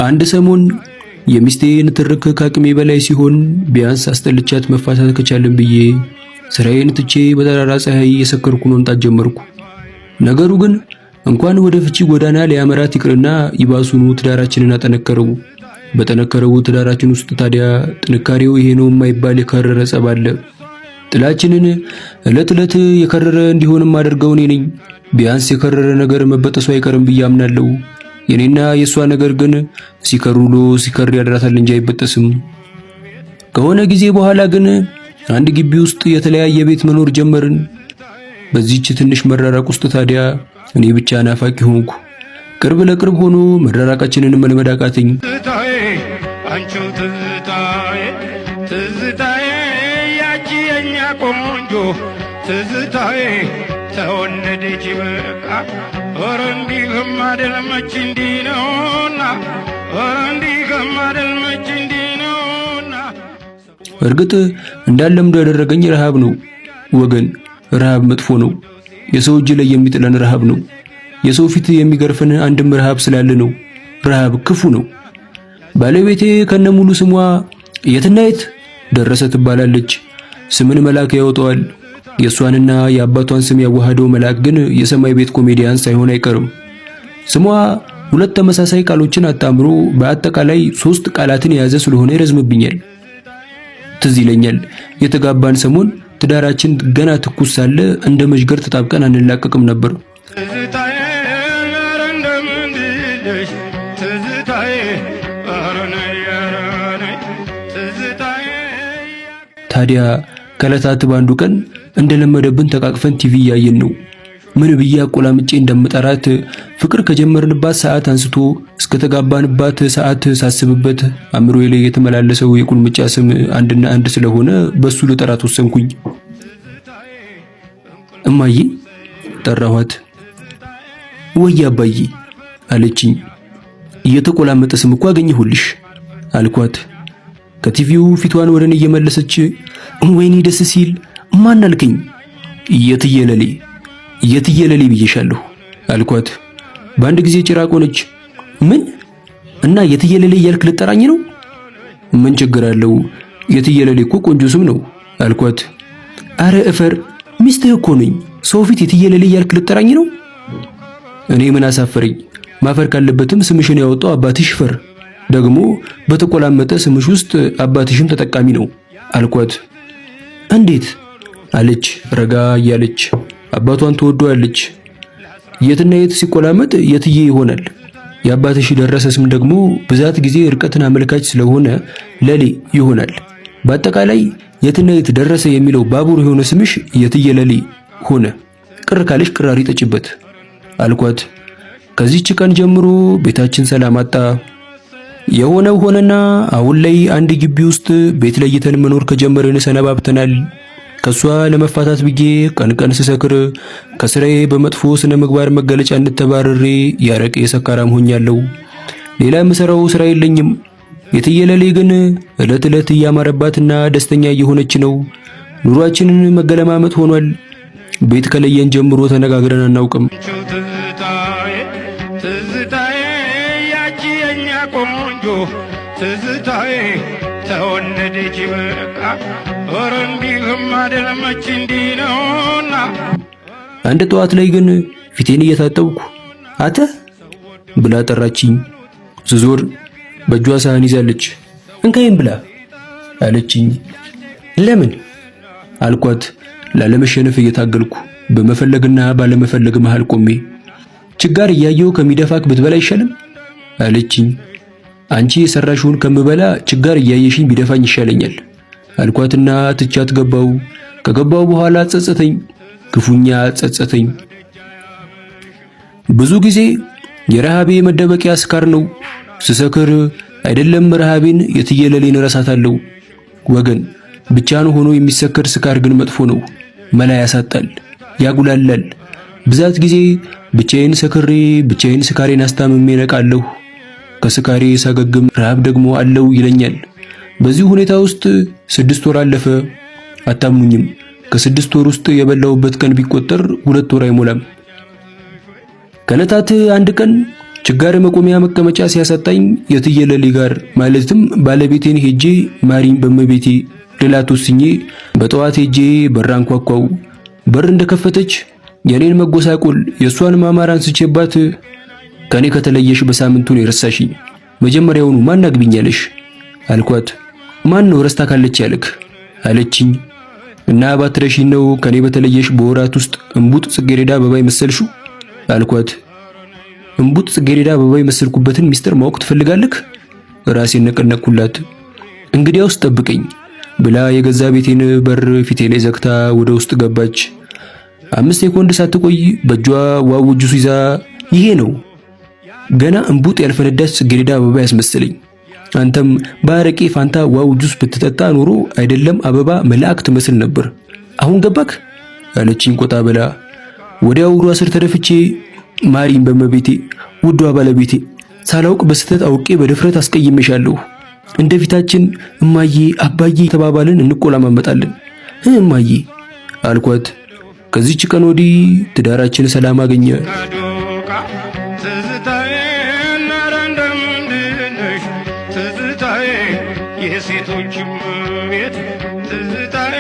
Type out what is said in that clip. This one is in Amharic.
አንድ ሰሞን የሚስቴ ንትርክ ከአቅሜ በላይ ሲሆን ቢያንስ አስጠልቻት መፋታት ከቻለን ብዬ ስራዬን ትቼ በጠራራ ፀሐይ የሰከርኩ መምጣት ጀመርኩ። ነገሩ ግን እንኳን ወደ ፍቺ ጎዳና ሊያመራት ይቅርና ይባሱኑ ትዳራችንን አጠነከረው። በጠነከረው ትዳራችን ውስጥ ታዲያ ጥንካሬው ይሄ ነው የማይባል የከረረ ጸብ አለ። ጥላችንን ዕለት ዕለት የከረረ እንዲሆንም አድርገው እኔ ነኝ። ቢያንስ የከረረ ነገር መበጠሱ አይቀርም ብዬ አምናለሁ። የኔና የሷ ነገር ግን ሲከር ውሎ ሲከር ያድራታል እንጂ አይበጠስም። ከሆነ ጊዜ በኋላ ግን አንድ ግቢ ውስጥ የተለያየ ቤት መኖር ጀመርን። በዚህች ትንሽ መራራቅ ውስጥ ታዲያ እኔ ብቻ ናፋቂ ሆንኩ። ቅርብ ለቅርብ ሆኖ መራራቃችንን መልመድ አቃተኝ። አንቺው ትዝታዬ ያቺ የኛ ቆንጆ ትዝታዬ ተወለደች በቃ ኧረ እንዲህም አይደል መች እንዲህ ነውና ኧረ እንዲህም አይደል መች እንዲህ ነውና። እርግጥ እንዳለምዶ ያደረገኝ ረሃብ ነው ወገን። ረሃብ መጥፎ ነው። የሰው እጅ ላይ የሚጥለን ረሃብ ነው። የሰው ፊት የሚገርፈን አንድም ረሃብ ስላለ ነው። ረሃብ ክፉ ነው። ባለቤቴ ከነሙሉ ስሟ የትናየት ደረሰ ትባላለች። ስምን መልአክ ያወጣዋል። የሷንና የአባቷን ስም ያዋሃደው መልአክ ግን የሰማይ ቤት ኮሜዲያን ሳይሆን አይቀርም። ስሟ ሁለት ተመሳሳይ ቃሎችን አጣምሮ በአጠቃላይ 3 ቃላትን የያዘ ስለሆነ ይረዝምብኛል። ትዝ ይለኛል የተጋባን ሰሞን ትዳራችን ገና ትኩስ ሳለ እንደ መዥገር ተጣብቀን አንላቀቅም ነበር። ታዲያ ከዕለታት ባንዱ ቀን እንደለመደብን ተቃቅፈን ቲቪ እያየን ነው። ምን ብዬ አቆላምጬ እንደምጠራት ፍቅር ከጀመርንባት ሰዓት አንስቶ እስከ ተጋባንባት ሰዓት ሳስብበት አእምሮዬ ላይ የተመላለሰው የቁልምጫ ስም አንድና አንድ ስለሆነ በሱ ልጠራት ወሰንኩኝ። እማዬ ጠራኋት። ወይ አባዬ አለችኝ። እየተቆላመጠ ስም እኮ አገኘሁልሽ አልኳት። ከቲቪው ፊቷን ወደ እኔ እየመለሰች ወይኔ ደስ ሲል ማን አልከኝ? የትየለሌ ብዬሻለሁ አልኳት። በአንድ ጊዜ ጭራቅ ሆነች። ምን እና የትየለሌ እያልክ ልጠራኝ ነው? ምን ችግር አለው? የትየለሌ እኮ ቆንጆ ስም ነው አልኳት። አረ እፈር፣ ሚስትህ እኮ ነኝ። ሰው ፊት የትየለሌ እያልክ ልጠራኝ ነው? እኔ ምን አሳፈረኝ? ማፈር ካለበትም ስምሽን ያወጣው አባትሽ ይፈር። ደግሞ በተቆላመጠ ስምሽ ውስጥ አባትሽም ተጠቃሚ ነው አልኳት። እንዴት አለች ረጋ እያለች። አባቷን ትወደዋለች። የትና የት ሲቆላመጥ የትዬ ይሆናል። የአባትሽ ደረሰ ስም ደግሞ ብዛት ጊዜ ርቀትን አመልካች ስለሆነ ለሌ ይሆናል። በአጠቃላይ የትና የት ደረሰ የሚለው ባቡር የሆነ ስምሽ የትየ ለሌ ሆነ። ቅር ካለሽ ቅራሪ ጠጭበት አልኳት። ከዚህች ቀን ጀምሮ ቤታችን ሰላም አጣ። የሆነው ሆነና አሁን ላይ አንድ ግቢ ውስጥ ቤት ለይተን መኖር ከጀመርን ሰነባብተናል። ከሷ ለመፋታት ብዬ ቀን ቀን ስሰክር ከስራዬ በመጥፎ ስነ ምግባር መገለጫነት ተባረሬ ያረቄ ሰካራም ሆኛለሁ። ሌላ የምሰራው ስራ የለኝም። የትየለሌ ግን ዕለት ዕለት እያማረባትና ደስተኛ እየሆነች ነው። ኑሯችንን መገለማመጥ ሆኗል። ቤት ከለየን ጀምሮ ተነጋግረን አናውቅም። ትዝታዬ ያቺ የኛ ቆንጆ ትዝታዬ ተወለደች በቃ ኧረ እንዲህም አይደል መች እንዲህ ነውና። አንድ ጠዋት ላይ ግን ፊቴን እየታጠብኩ አተ ብላ ጠራችኝ። ስዞር በእጇ ሳህን ይዛለች። እንካይም ብላ አለችኝ። ለምን አልኳት። ላለመሸነፍ እየታገልኩ በመፈለግና ባለመፈለግ መሃል ቆሜ ችጋር እያየው ከሚደፋክ ብትበላ አይሻልም አለችኝ። አንቺ የሰራሽውን ከምበላ ችጋር እያየሽኝ ቢደፋኝ ይሻለኛል አልኳትና ትቻት ገባው። ከገባው በኋላ ጸጸተኝ፣ ክፉኛ ጸጸተኝ። ብዙ ጊዜ የረሃቤ መደበቂያ ስካር ነው። ስሰክር አይደለም ረሃቤን የትየለሌን ረሳታለሁ። ወገን ብቻን ሆኖ የሚሰከር ስካር ግን መጥፎ ነው። መላ ያሳጣል፣ ያጉላላል። ብዛት ጊዜ ብቻዬን ሰክሬ ብቻዬን ስካሬን አስታምሜ ነቃለሁ። ከስካሬ ሳገግም ረሃብ ደግሞ አለው ይለኛል። በዚህ ሁኔታ ውስጥ 6 ወር አለፈ። አታምኑኝም፣ ከ6 ወር ውስጥ የበላውበት ቀን ቢቆጠር 2 ወር አይሞላም። ከዕለታት አንድ ቀን ችጋር መቆሚያ መቀመጫ ሲያሳጣኝ የትየለሌ ጋር ማለትም ባለቤቴን ሄጄ ማሪም በመቤቴ ሌላት ወስኜ በጠዋት ሄጄ በር አንኳኳው። በር እንደከፈተች የኔን መጎሳቆል የሷን ማማር አንስቼባት ከኔ ከተለየሽ በሳምንቱ ነው የረሳሽኝ። መጀመሪያውኑ ማን አግቢኛለሽ አልኳት። ማን ነው ረስታ ካለች ያለክ አለችኝ። እና ባትረሺኝ ነው ከኔ በተለየሽ በወራት ውስጥ እንቡጥ ጽጌረዳ አበባ መሰልሽው አልኳት። እንቡጥ ጽጌረዳ አበባ መሰልኩበትን ሚስጥር ማወቅ ትፈልጋለህ? ራሴን ነቀነቅኩላት። እንግዲያውስ ጠብቀኝ ብላ የገዛ ቤቴን በር ፊቴ ላይ ዘግታ ወደ ውስጥ ገባች። 5 ሴኮንድ ሳትቆይ በእጇ ዋው ጁስ ይዛ ይሄ ነው ገና እንቡጥ ያልፈነዳች ጽጌረዳ አበባ ያስመስለኝ። አንተም ባረቄ ፋንታ ዋው ጁስ ብትጠጣ ኖሮ አይደለም አበባ መልአክ ትመስል ነበር። አሁን ገባክ አለችኝ ቆጣ ብላ። ወዲያው እግሯ ስር ተደፍቼ ማሪም በመቤቴ ውዷ ባለቤቴ ሳላውቅ በስተት አውቄ በድፍረት አስቀይሜሻለሁ። እንደፊታችን እማዬ አባዬ ተባባልን እንቆላማመጣለን እማዬ አልኳት። ከዚህች ቀን ወዲህ ትዳራችን ሰላም አገኘ። የሴቶችም ቤት ትዝታዬ